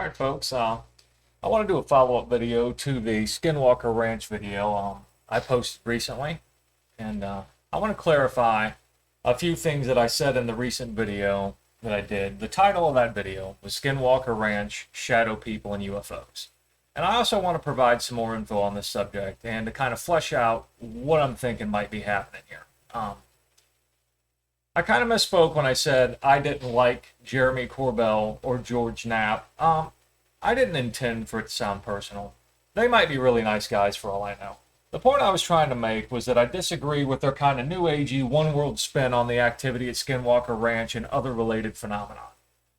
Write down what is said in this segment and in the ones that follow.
All right, folks. I want to do a follow-up video to the Skinwalker Ranch video I posted recently, and I want to clarify a few things that I said in the recent video that I did. The title of that video was Skinwalker Ranch, Shadow People, and UFOs. And I also want to provide some more info on this subject and to kind of flesh out what I'm thinking might be happening here. I kind of misspoke when I said I didn't like Jeremy Corbell or George Knapp. I didn't intend for it to sound personal. They might be really nice guys for all I know. The point I was trying to make was that I disagree with their kind of new agey one world spin on the activity at Skinwalker Ranch and other related phenomena.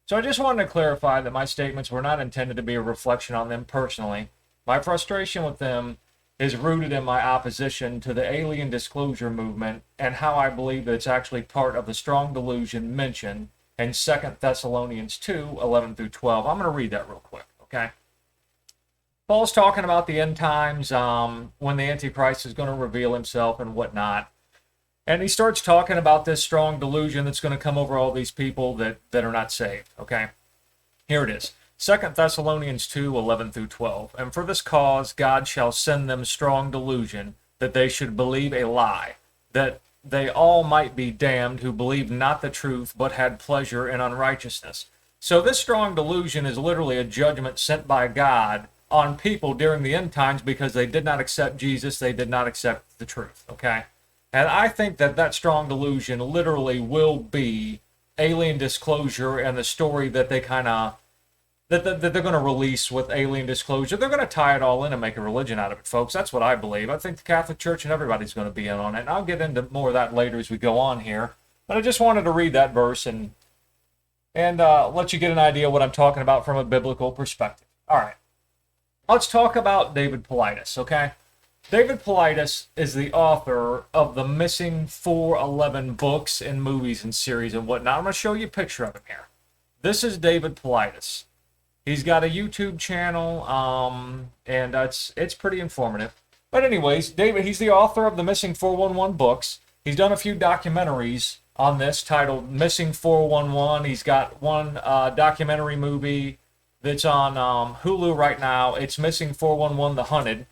So I just wanted to clarify that my statements were not intended to be a reflection on them personally. My frustration with them is rooted in my opposition to the alien disclosure movement and how I believe that it's actually part of the strong delusion mentioned in 2 Thessalonians 2:11 through 12. I'm going to read that real quick, okay? Paul's talking about the end times, when the Antichrist is going to reveal himself and whatnot. And he starts talking about this strong delusion that's going to come over all these people that are not saved, okay? Here it is. 2 Thessalonians 2:11 through 12. And for this cause God shall send them strong delusion, that they should believe a lie, that they all might be damned who believed not the truth, but had pleasure in unrighteousness. So this strong delusion is literally a judgment sent by God on people during the end times because they did not accept Jesus, they did not accept the truth, okay? And I think that that strong delusion literally will be alien disclosure and the story that they kind of that they're going to release with alien disclosure. They're going to tie it all in and make a religion out of it, folks. That's what I believe. I think the Catholic Church and everybody's going to be in on it. And I'll get into more of that later as we go on here. But I just wanted to read that verse and let you get an idea what I'm talking about from a biblical perspective. All right. Let's talk about David Paulides, okay? David Paulides is the author of the Missing 411 books and movies and series and whatnot. I'm going to show you a picture of him here. This is David Paulides. He's got a YouTube channel, and it's pretty informative. But anyways, David, he's the author of the Missing 411 books. He's done a few documentaries on this titled Missing 411. He's got one documentary movie that's on Hulu right now. It's Missing 411 The Hunted.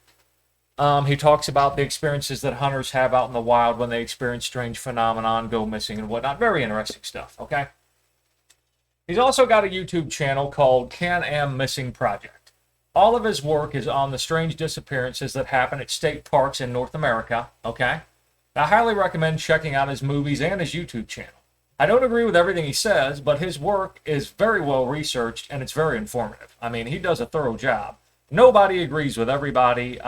He talks about the experiences that hunters have out in the wild when they experience strange phenomenon, go missing and whatnot. Very interesting stuff, okay? He's also got a YouTube channel called Canam Missing Project. All of his work is on the strange disappearances that happen at state parks in North America, okay? I highly recommend checking out his movies and his YouTube channel. I don't agree with everything he says, but his work is very well researched and it's very informative. I mean, he does a thorough job. Nobody agrees with everybody.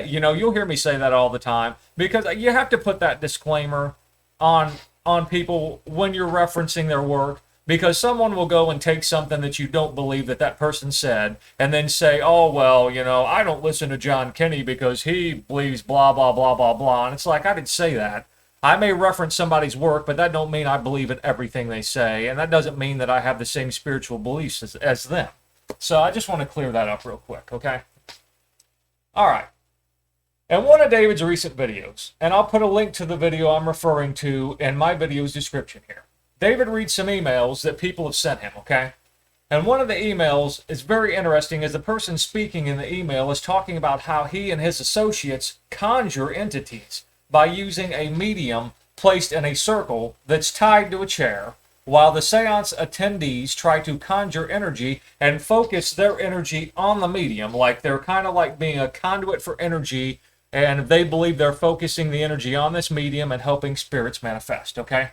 You'll hear me say that all the time because you have to put that disclaimer on people when you're referencing their work. Because someone will go and take something that you don't believe that person said and then say, oh, well, I don't listen to John Kinney because he believes blah, blah, blah, blah, blah. And it's like, I didn't say that. I may reference somebody's work, but that don't mean I believe in everything they say. And that doesn't mean that I have the same spiritual beliefs as them. So I just want to clear that up real quick, okay? All right. In one of David's recent videos, and I'll put a link to the video I'm referring to in my video's description here. David reads some emails that people have sent him, okay? And one of the emails is very interesting as the person speaking in the email is talking about how he and his associates conjure entities by using a medium placed in a circle that's tied to a chair, while the seance attendees try to conjure energy and focus their energy on the medium, like they're kind of like being a conduit for energy, and they believe they're focusing the energy on this medium and helping spirits manifest, okay?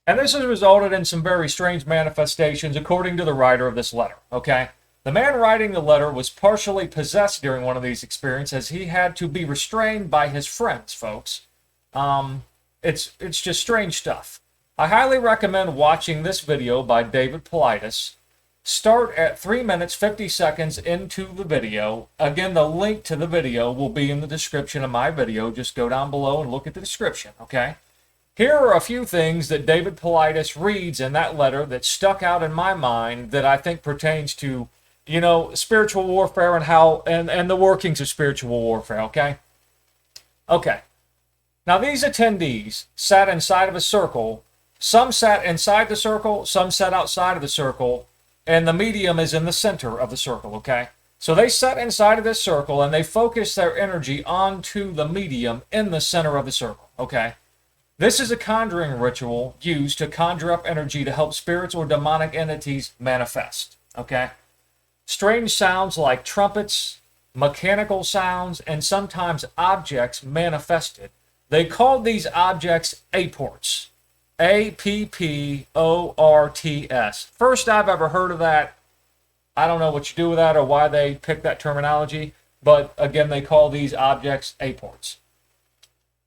And this has resulted in some very strange manifestations according to the writer of this letter, okay? The man writing the letter was partially possessed during one of these experiences. He had to be restrained by his friends, folks. It's just strange stuff. I highly recommend watching this video by David Paulides. Start at 3 minutes 50 seconds into the video. Again, the link to the video will be in the description of my video. Just go down below and look at the description, okay? Here are a few things that David Paulides reads in that letter that stuck out in my mind that I think pertains to, spiritual warfare and how and the workings of spiritual warfare, okay? Okay. Now these attendees sat inside of a circle. Some sat inside the circle, some sat outside of the circle, and the medium is in the center of the circle, okay? So they sit inside of this circle and they focus their energy onto the medium in the center of the circle, okay? This is a conjuring ritual used to conjure up energy to help spirits or demonic entities manifest, okay? Strange sounds like trumpets, mechanical sounds, and sometimes objects manifested. They called these objects apports. A-P-P-O-R-T-S. First I've ever heard of that. I don't know what you do with that or why they picked that terminology, but again, they call these objects apports.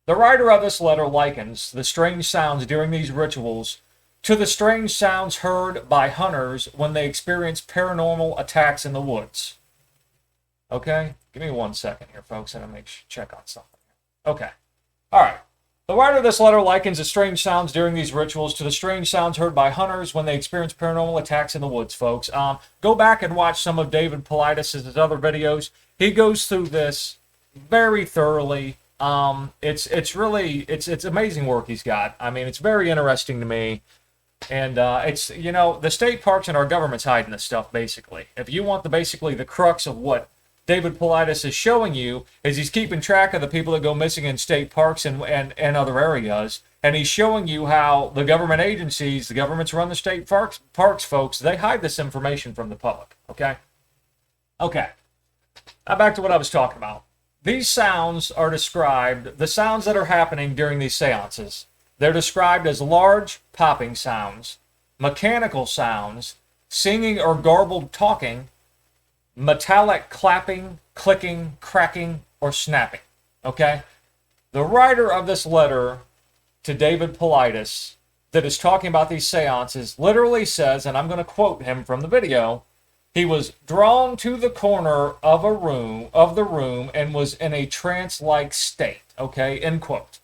The writer of this letter likens the strange sounds during these rituals to the strange sounds heard by hunters when they experience paranormal attacks in the woods. Okay? Give me 1 second here, folks, and I'll check on something. Okay. All right. The writer of this letter likens the strange sounds during these rituals to the strange sounds heard by hunters when they experience paranormal attacks in the woods, folks. Go back and watch some of David Paulides' other videos. He goes through this very thoroughly. It's really amazing work he's got. I mean, it's very interesting to me. And it's, you know, the state parks and our government's hiding this stuff, basically. If you want basically the crux of what David Paulides is showing you, is he's keeping track of the people that go missing in state parks and other areas. And he's showing you how the government agencies, the governments run the state parks, folks, they hide this information from the public, okay? Okay. Now back to what I was talking about. These sounds are described, the sounds that are happening during these seances, they're described as large popping sounds, mechanical sounds, singing or garbled talking, metallic clapping, clicking, cracking, or snapping. Okay? The writer of this letter to David Paulides that is talking about these seances literally says, and I'm going to quote him from the video, he was drawn to the corner of the room and was in a trance-like state. Okay? End quote.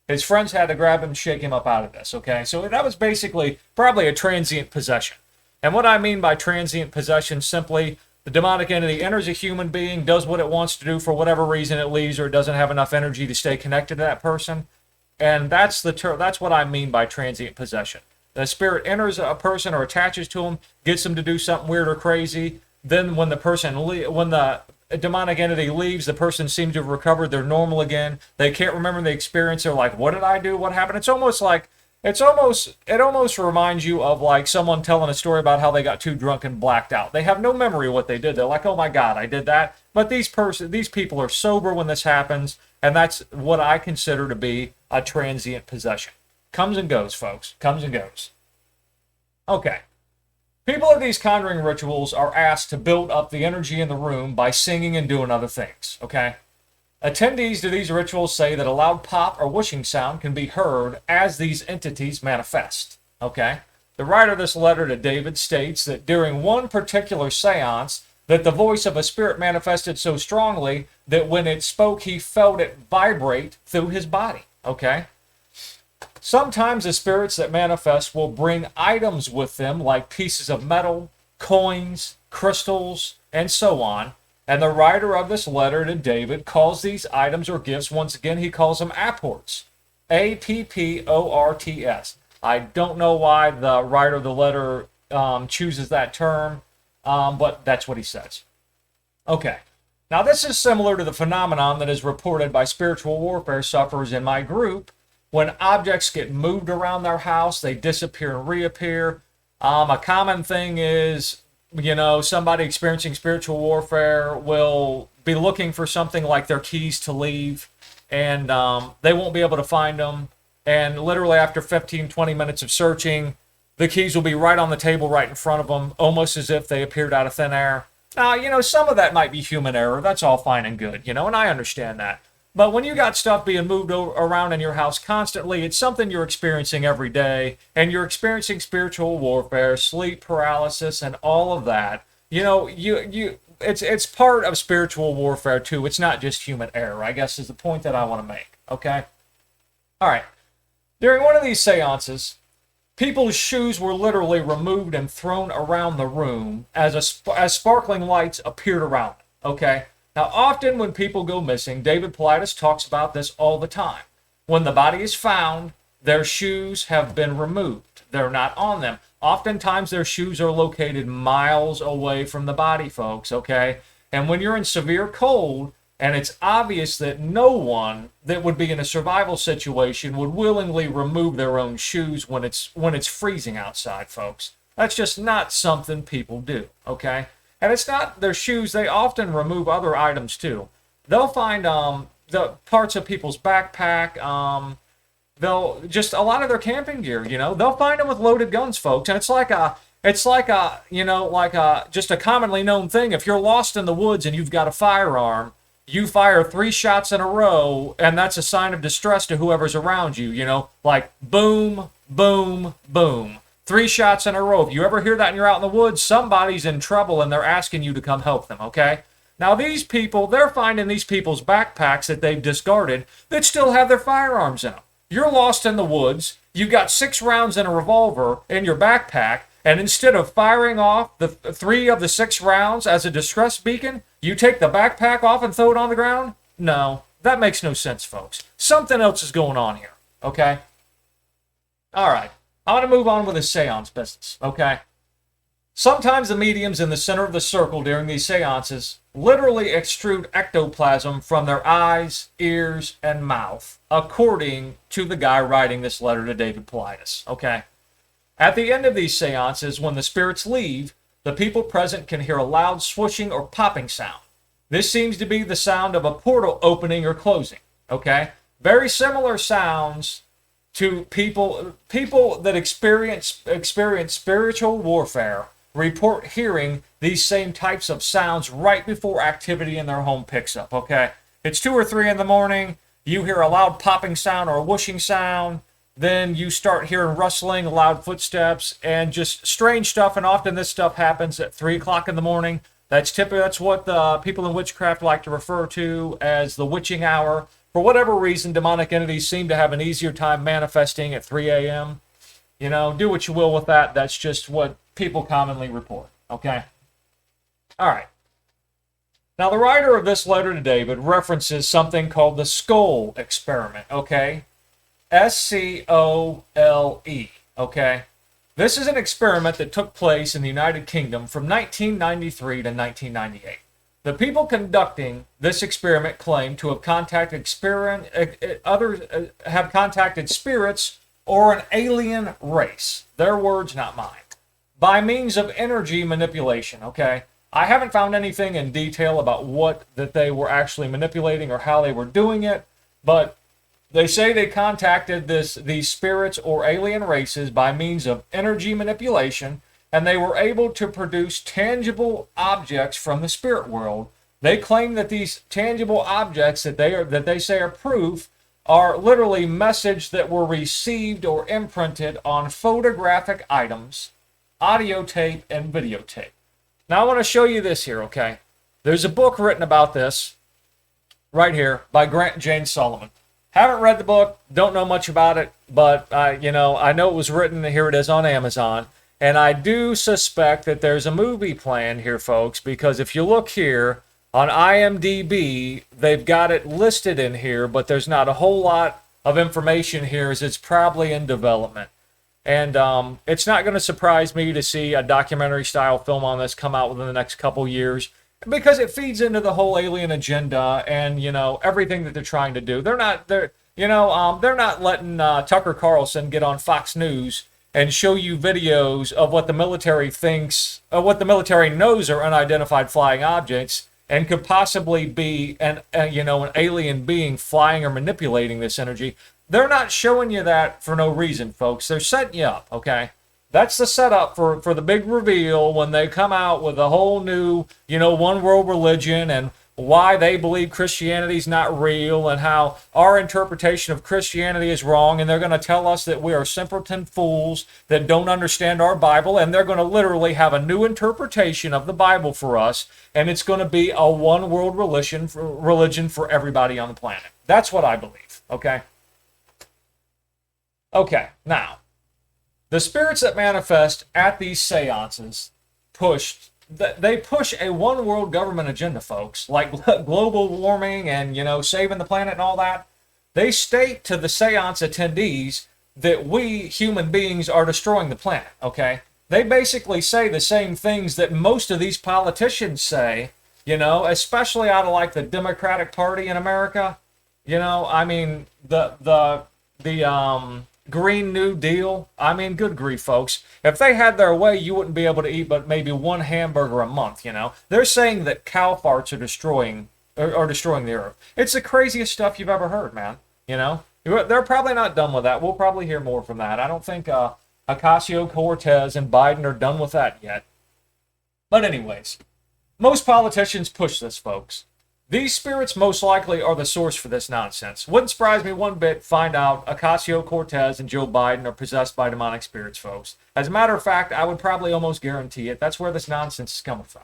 His friends had to grab him and shake him up out of this. Okay? So that was basically probably a transient possession. And what I mean by transient possession, simply the demonic entity enters a human being, does what it wants to do for whatever reason it leaves, or it doesn't have enough energy to stay connected to that person. And that's that's what I mean by transient possession. The spirit enters a person or attaches to him, gets them to do something weird or crazy. Then when the demonic entity leaves, the person seems to have recovered. They're normal again. They can't remember the experience. They're like, what did I do? What happened? It almost reminds you of like someone telling a story about how they got too drunk and blacked out. They have no memory of what they did. They're like, oh my God, I did that. But these people are sober when this happens, and that's what I consider to be a transient possession. Comes and goes, folks. Comes and goes. Okay. People at these conjuring rituals are asked to build up the energy in the room by singing and doing other things. Okay. Attendees to these rituals say that a loud pop or whooshing sound can be heard as these entities manifest. Okay? The writer of this letter to David states that during one particular seance, that the voice of a spirit manifested so strongly that when it spoke, he felt it vibrate through his body. Okay? Sometimes the spirits that manifest will bring items with them like pieces of metal, coins, crystals, and so on. And the writer of this letter to David calls these items or gifts, once again, he calls them apports. A-P-P-O-R-T-S. I don't know why the writer of the letter chooses that term, but that's what he says. Okay. Now, this is similar to the phenomenon that is reported by spiritual warfare sufferers in my group. When objects get moved around their house, they disappear and reappear. A common thing is, you know, somebody experiencing spiritual warfare will be looking for something like their keys to leave, and they won't be able to find them. And literally after 15, 20 minutes of searching, the keys will be right on the table right in front of them, almost as if they appeared out of thin air. Now, you know, some of that might be human error. That's all fine and good, you know, and I understand that. But when you got stuff being moved around in your house constantly, it's something you're experiencing every day, and you're experiencing spiritual warfare, sleep paralysis, and all of that. You know, it's part of spiritual warfare too. It's not just human error, I guess, is the point that I want to make. Okay? All right. During one of these seances, people's shoes were literally removed and thrown around the room as sparkling lights appeared around it. Okay? Now, often when people go missing, David Paulides talks about this all the time. When the body is found, their shoes have been removed. They're not on them. Oftentimes their shoes are located miles away from the body, folks, okay? And when you're in severe cold, and it's obvious that no one that would be in a survival situation would willingly remove their own shoes when it's freezing outside, folks. That's just not something people do, okay? And it's not their shoes. They often remove other items too. They'll find the parts of people's backpack. They'll just a lot of their camping gear. They'll find them with loaded guns, folks. And it's like a just a commonly known thing. If you're lost in the woods and you've got a firearm, you fire 3 shots in a row, and that's a sign of distress to whoever's around you. Like boom, boom, boom. 3 shots in a row. If you ever hear that and you're out in the woods, somebody's in trouble and they're asking you to come help them, okay? Now these people, they're finding these people's backpacks that they've discarded that still have their firearms in them. You're lost in the woods, you got 6 rounds in a revolver in your backpack, and instead of firing off the 3 of the 6 rounds as a distress beacon, you take the backpack off and throw it on the ground? No, that makes no sense, folks. Something else is going on here, okay? All right. I want to move on with the seance business, okay? Sometimes the mediums in the center of the circle during these seances literally extrude ectoplasm from their eyes, ears, and mouth, according to the guy writing this letter to David Paulides, okay? At the end of these seances, when the spirits leave, the people present can hear a loud swooshing or popping sound. This seems to be the sound of a portal opening or closing, okay? Very similar sounds to people that experience spiritual warfare report hearing these same types of sounds right before activity in their home picks up, okay? It's 2 or 3 in the morning, you hear a loud popping sound or a whooshing sound, then you start hearing rustling, loud footsteps, and just strange stuff, and often this stuff happens at 3 o'clock in the morning. That's what the people in witchcraft like to refer to as the witching hour. For whatever reason, demonic entities seem to have an easier time manifesting at 3 a.m. Do what you will with that. That's just what people commonly report, okay? All right. Now, the writer of this letter to David references something called the skull experiment, okay? SCOLE, okay? This is an experiment that took place in the United Kingdom from 1993 to 1998. The people conducting this experiment claim to have contacted spirits or an alien race. Their words, not mine. By means of energy manipulation, okay? I haven't found anything in detail about what that they were actually manipulating or how they were doing it, but they say they contacted these spirits or alien races by means of energy manipulation, and they were able to produce tangible objects from the spirit world. They claim that these tangible objects that they say are proof are literally messages that were received or imprinted on photographic items, audio tape, and videotape. Now I want to show you this here, okay? There's a book written about this right here by Grant and Jane Sullivan. Haven't read the book, don't know much about it, but I know it was written, here it is on Amazon, and I do suspect that there's a movie planned here, folks, because if you look here on IMDb, they've got it listed in here, but there's not a whole lot of information here, as it's probably in development. And it's not going to surprise me to see a documentary-style film on this come out within the next couple years, because it feeds into the whole alien agenda and everything that they're trying to do. They're not letting Tucker Carlson get on Fox News and show you videos of what the military thinks, of what the military knows are unidentified flying objects, and could possibly be an alien being flying or manipulating this energy. They're not showing you that for no reason, folks. They're setting you up, okay? That's the setup for the big reveal when they come out with a whole new, one world religion and why they believe Christianity's not real and how our interpretation of Christianity is wrong, and they're going to tell us that we are simpleton fools that don't understand our Bible, and they're going to literally have a new interpretation of the Bible for us, and it's going to be a one world religion for everybody on the planet. That's what I believe, okay? Okay, now, the spirits that manifest at these seances push a one world government agenda, folks, like global warming and, saving the planet and all that. They state to the seance attendees that we human beings are destroying the planet, okay? they basically say the same things that most of these politicians say, especially out of like the Democratic Party in America. I mean, the Green New Deal. I mean, good grief, folks. If they had their way, you wouldn't be able to eat but maybe one hamburger a month, They're saying that cow farts are destroying the earth. It's the craziest stuff you've ever heard, man. They're probably not done with that. We'll probably hear more from that. I don't think Ocasio-Cortez and Biden are done with that yet. But anyways, most politicians push this, folks. These spirits most likely are the source for this nonsense. Wouldn't surprise me one bit find out Ocasio-Cortez and Joe Biden are possessed by demonic spirits, folks. As a matter of fact, I would probably almost guarantee it. That's where this nonsense is coming from.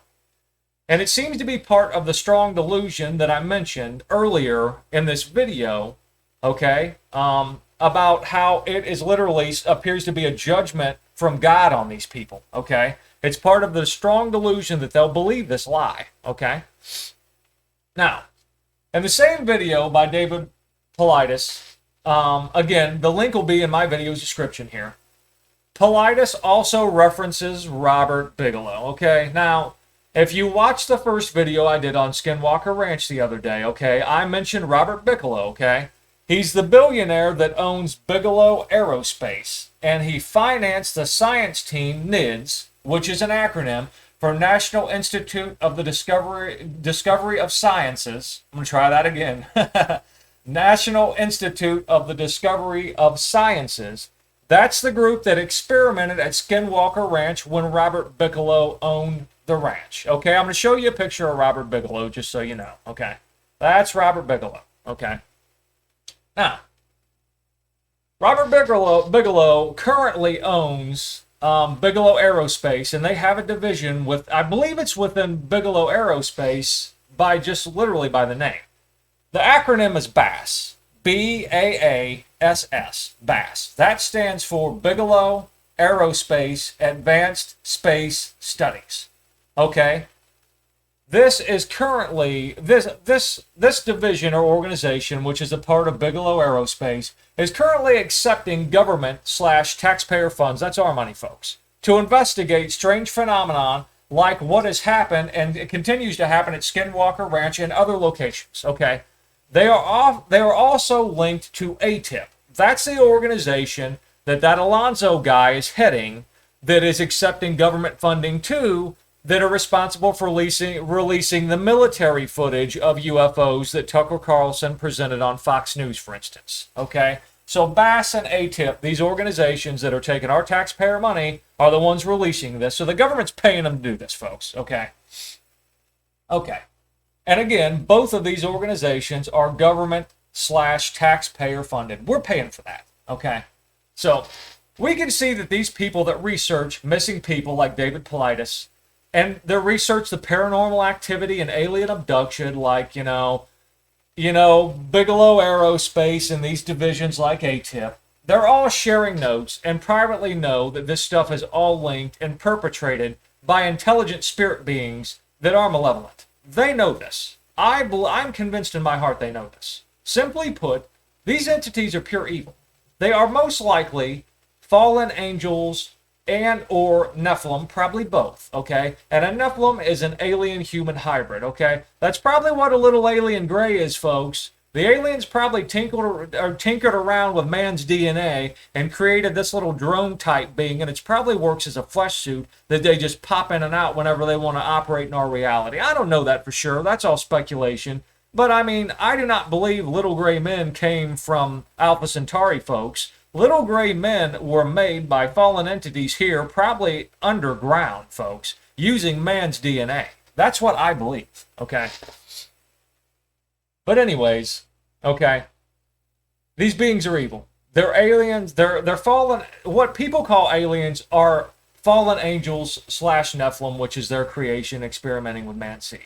And it seems to be part of the strong delusion that I mentioned earlier in this video, okay, about how it is literally appears to be a judgment from God on these people, okay? It's part of the strong delusion that they'll believe this lie, okay? Now, in the same video by David Paulides, again, the link will be in my video's description here. Paulides also references Robert Bigelow, okay? Now, if you watched the first video I did on Skinwalker Ranch the other day, okay, I mentioned Robert Bigelow, okay? He's the billionaire that owns Bigelow Aerospace, and he financed the science team, NIDS, which is an acronym for National Institute of the Discovery of Sciences. I'm going to try that again. National Institute of the Discovery of Sciences. That's the group that experimented at Skinwalker Ranch when Robert Bigelow owned the ranch. Okay, I'm going to show you a picture of Robert Bigelow just so you know. Okay, that's Robert Bigelow. Okay. Now, Robert Bigelow currently owns Bigelow Aerospace, and they have a division with, I believe it's within Bigelow Aerospace by just literally by the name. The acronym is BASS. BAASS. BASS. That stands for Bigelow Aerospace Advanced Space Studies. Okay? This is currently, this division or organization, which is a part of Bigelow Aerospace, is currently accepting government/taxpayer funds, that's our money, folks, to investigate strange phenomenon like what has happened and it continues to happen at Skinwalker Ranch and other locations, okay? They are also linked to ATIP. That's the organization that Alonzo guy is heading that is accepting government funding too, that are responsible for releasing the military footage of UFOs that Tucker Carlson presented on Fox News, for instance. Okay? So BASS and ATIP, these organizations that are taking our taxpayer money, are the ones releasing this. So the government's paying them to do this, folks. Okay? Okay. And again, both of these organizations are government/taxpayer funded. We're paying for that. Okay? So we can see that these people that research missing people like David Paulides, and they research the paranormal activity and alien abduction, like, Bigelow Aerospace and these divisions like ATIP. They're all sharing notes and privately know that this stuff is all linked and perpetrated by intelligent spirit beings that are malevolent. They know this. I'm convinced in my heart they know this. Simply put, these entities are pure evil. They are most likely fallen angels and or Nephilim, probably both, okay? And a Nephilim is an alien-human hybrid, okay? That's probably what a little alien gray is, folks. The aliens probably tinkered around with man's DNA and created this little drone-type being, and it probably works as a flesh suit that they just pop in and out whenever they want to operate in our reality. I don't know that for sure. That's all speculation. But, I mean, I do not believe little gray men came from Alpha Centauri, folks. Little gray men were made by fallen entities here, probably underground, folks, using man's DNA. That's what I believe, okay? But anyways, okay, these beings are evil. They're aliens. They're fallen. What people call aliens are fallen angels/Nephilim, which is their creation experimenting with man's seed.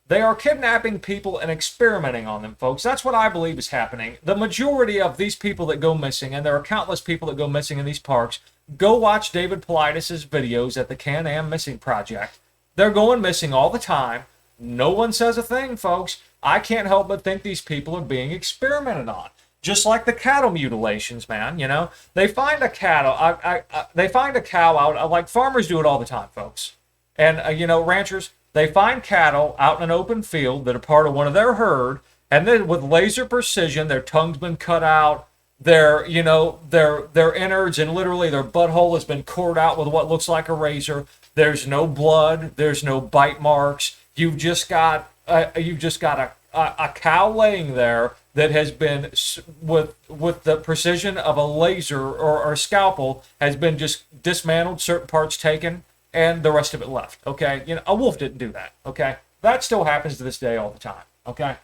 They are kidnapping people and experimenting on them, folks. That's what I believe is happening. The majority of these people that go missing, and there are countless people that go missing in these parks, go watch David Paulides' videos at the Canam Missing Project. They're going missing all the time. No one says a thing, folks. I can't help but think these people are being experimented on. Just like the cattle mutilations, man. You know, they find a cattle. They find a cow out. Like farmers do it all the time, folks. And you know, ranchers, they find cattle out in an open field that are part of one of their herd, and then with laser precision, their tongue's been cut out, their you know their innards and literally their butthole has been cored out with what looks like a razor. There's no blood. There's no bite marks. You've just got a cow laying there that has been with the precision of a laser or a scalpel has been just dismantled, certain parts taken, and the rest of it left. Okay, you know, a wolf didn't do that. Okay, that still happens to this day all the time. Okay.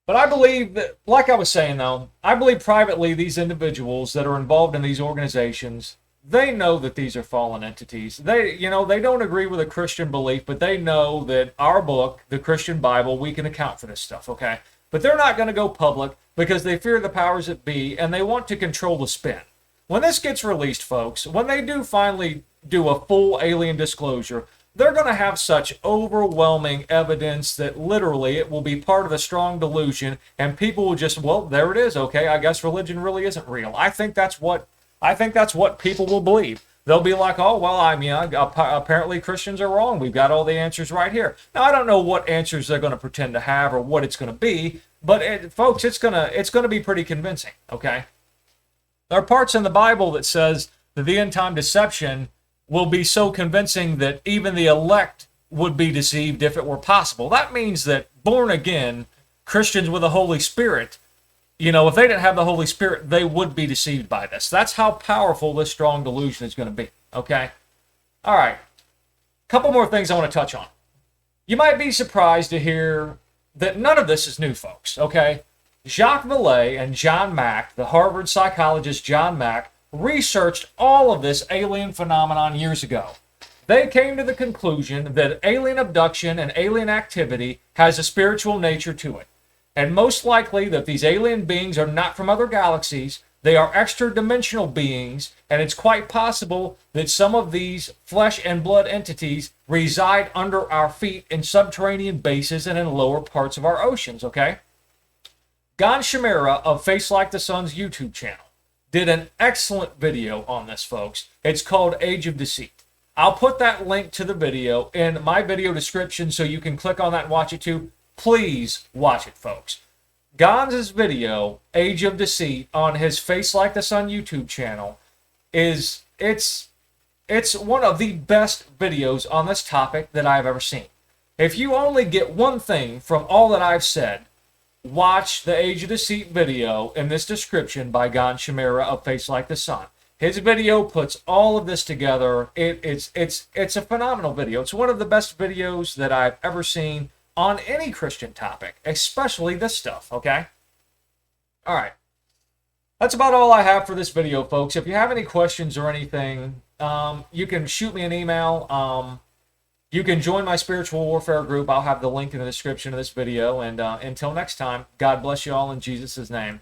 But I believe that, like I was saying though, I believe privately these individuals that are involved in these organizations, they know that these are fallen entities. They don't agree with a Christian belief, but they know that our book, the Christian Bible, we can account for this stuff, okay? But they're not going to go public because they fear the powers that be and they want to control the spin. When this gets released, folks, when they do finally do a full alien disclosure, they're going to have such overwhelming evidence that literally it will be part of a strong delusion and people will just, well, there it is, okay, I guess religion really isn't real. I think that's what people will believe. They'll be like, oh, well, I mean, apparently Christians are wrong. We've got all the answers right here. Now, I don't know what answers they're going to pretend to have or what it's going to be, but folks, it's going to be pretty convincing, okay? There are parts in the Bible that says that the end time deception will be so convincing that even the elect would be deceived if it were possible. That means that born again Christians with the Holy Spirit, you know, if they didn't have the Holy Spirit, they would be deceived by this. That's how powerful this strong delusion is going to be, okay? All right. Couple more things I want to touch on. You might be surprised to hear that none of this is new, folks, okay? Jacques Vallée and John Mack, the Harvard psychologist John Mack, researched all of this alien phenomenon years ago. They came to the conclusion that alien abduction and alien activity has a spiritual nature to it. And most likely that these alien beings are not from other galaxies, they are extra-dimensional beings, and it's quite possible that some of these flesh and blood entities reside under our feet in subterranean bases and in lower parts of our oceans, okay? Gon Shamira of Face Like the Sun's YouTube channel did an excellent video on this, folks. It's called Age of Deceit. I'll put that link to the video in my video description so you can click on that and watch it too. Please watch it, folks. Gon's video, Age of Deceit, on his Face Like the Sun YouTube channel, it's one of the best videos on this topic that I've ever seen. If you only get one thing from all that I've said, watch the Age of Deceit video in this description by Gon Shamira of Face Like the Sun. His video puts all of this together. It's a phenomenal video. It's one of the best videos that I've ever seen on any Christian topic, especially this stuff, okay? All right. That's about all I have for this video, folks. If you have any questions or anything, you can shoot me an email. You can join my spiritual warfare group. I'll have the link in the description of this video. And until next time, God bless you all in Jesus' name.